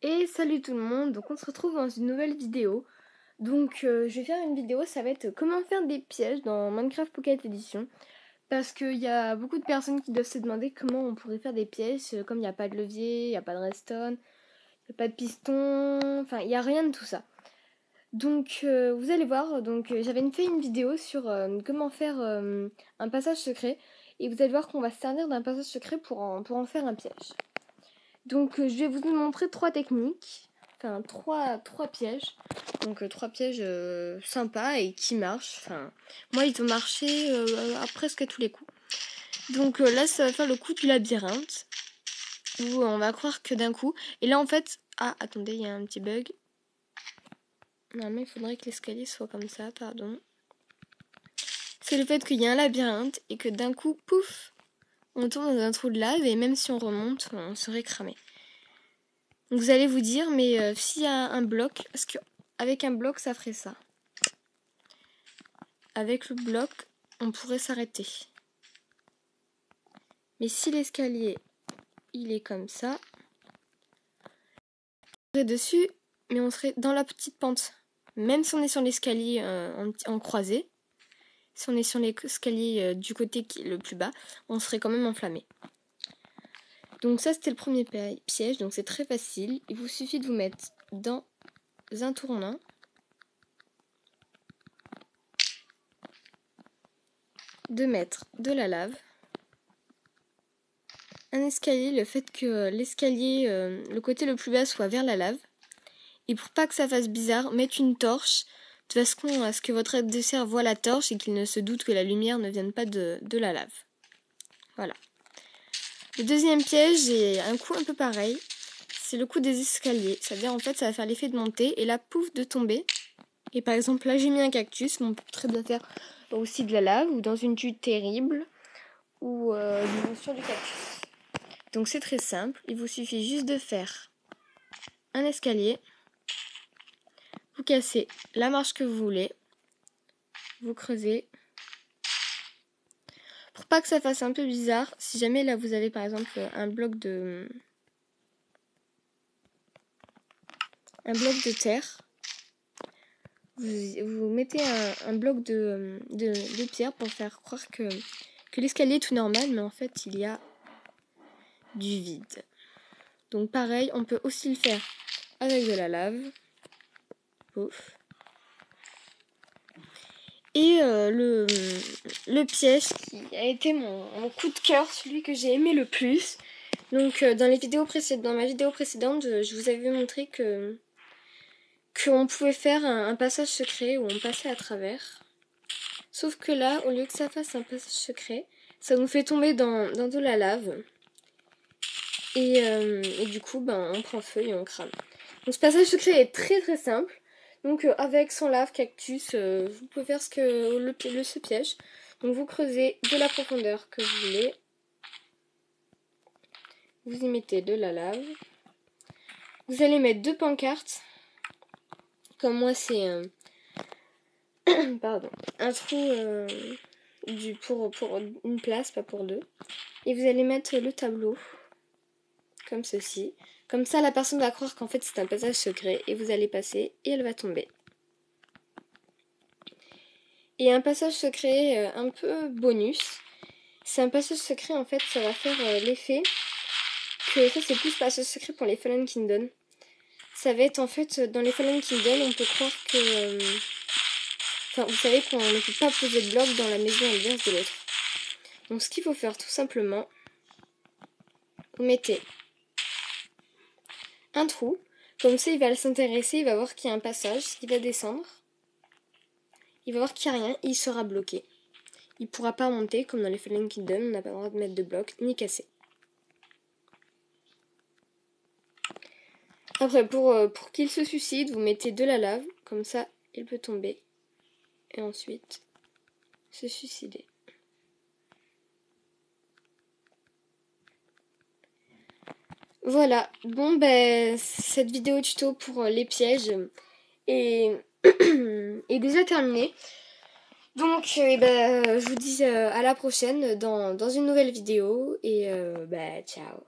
Et salut tout le monde, donc on se retrouve dans une nouvelle vidéo. Donc je vais faire une vidéo, ça va être comment faire des pièges dans Minecraft Pocket Edition. Parce qu'il y a beaucoup de personnes qui doivent se demander comment on pourrait faire des pièges, comme il n'y a pas de levier, il n'y a pas de redstone, il n'y a pas de piston, enfin il n'y a rien de tout ça. Donc vous allez voir, j'avais fait une vidéo sur comment faire un passage secret. Et vous allez voir qu'on va se servir d'un passage secret pour en faire un piège. Donc je vais vous montrer trois techniques, enfin trois pièges. Donc trois pièges sympas et qui marchent. Enfin, moi ils ont marché à presque à tous les coups. Donc là ça va faire le coup du labyrinthe, où on va croire que d'un coup. Et là en fait, ah attendez, il y a un petit bug. Normalement il faudrait que l'escalier soit comme ça, pardon. C'est le fait qu'il y a un labyrinthe et que d'un coup, pouf, on tombe dans un trou de lave et même si on remonte, on serait cramé. Vous allez vous dire, mais s'il y a un bloc, parce qu'avec un bloc, ça ferait ça. Avec le bloc, on pourrait s'arrêter. Mais si l'escalier, il est comme ça, on serait dessus, mais on serait dans la petite pente. Même si on est sur l'escalier en croisé, si on est sur l'escalier du côté qui est le plus bas, on serait quand même enflammé. Donc ça, c'était le premier piège, donc c'est très facile. Il vous suffit de vous mettre dans un tournin. De mettre de la lave. Un escalier, le fait que l'escalier, le côté le plus bas soit vers la lave. Et pour pas que ça fasse bizarre, mettre une torche de façon à ce que votre adversaire voit la torche et qu'il ne se doute que la lumière ne vienne pas de la lave. Voilà. Le deuxième piège est un coup un peu pareil. C'est le coup des escaliers. C'est-à-dire en fait ça va faire l'effet de monter et là pouf de tomber. Et par exemple là j'ai mis un cactus, mais on peut très bien faire aussi de la lave ou dans une chute terrible ou sur du cactus. Donc c'est très simple, il vous suffit juste de faire un escalier, vous cassez la marche que vous voulez, vous creusez. Pour pas que ça fasse un peu bizarre, si jamais là vous avez par exemple un bloc de terre, vous mettez un bloc de pierre pour faire croire que l'escalier est tout normal, mais en fait il y a du vide. Donc pareil, on peut aussi le faire avec de la lave. Pouf. Et le piège qui a été mon coup de cœur, celui que j'ai aimé le plus. Donc dans ma vidéo précédente, je vous avais montré qu'on pouvait faire un passage secret où on passait à travers. Sauf que là, au lieu que ça fasse un passage secret, ça nous fait tomber dans de la lave. Et du coup, on prend feu et on crame. Donc ce passage secret est très très simple. Donc avec son lave, cactus, vous pouvez faire ce piège. Donc vous creusez de la profondeur que vous voulez. Vous y mettez de la lave. Vous allez mettre 2 pancartes. Comme moi c'est un trou pour une place, pas pour deux. Et vous allez mettre le tableau. Comme ceci. Comme ça la personne va croire qu'en fait c'est un passage secret. Et vous allez passer et elle va tomber. Et un passage secret un peu bonus. C'est un passage secret, en fait, ça va faire l'effet que ça c'est plus passage secret pour les Fallen Kingdom. Ça va être en fait, dans les Fallen Kingdom, on peut croire que... Enfin, vous savez qu'on ne peut pas poser de bloc dans la maison adverse de l'autre. Donc ce qu'il faut faire tout simplement, vous mettez un trou. Comme ça, il va s'intéresser, il va voir qu'il y a un passage, il va descendre. Il va voir qu'il n'y a rien et il sera bloqué. Il ne pourra pas monter, comme dans les Fallen Kingdom, on n'a pas le droit de mettre de blocs, ni casser. Après, pour qu'il se suicide, vous mettez de la lave, comme ça, il peut tomber. Et ensuite, se suicider. Voilà, bon cette vidéo tuto pour les pièges est, est déjà terminée. Donc je vous dis à la prochaine dans une nouvelle vidéo et ciao.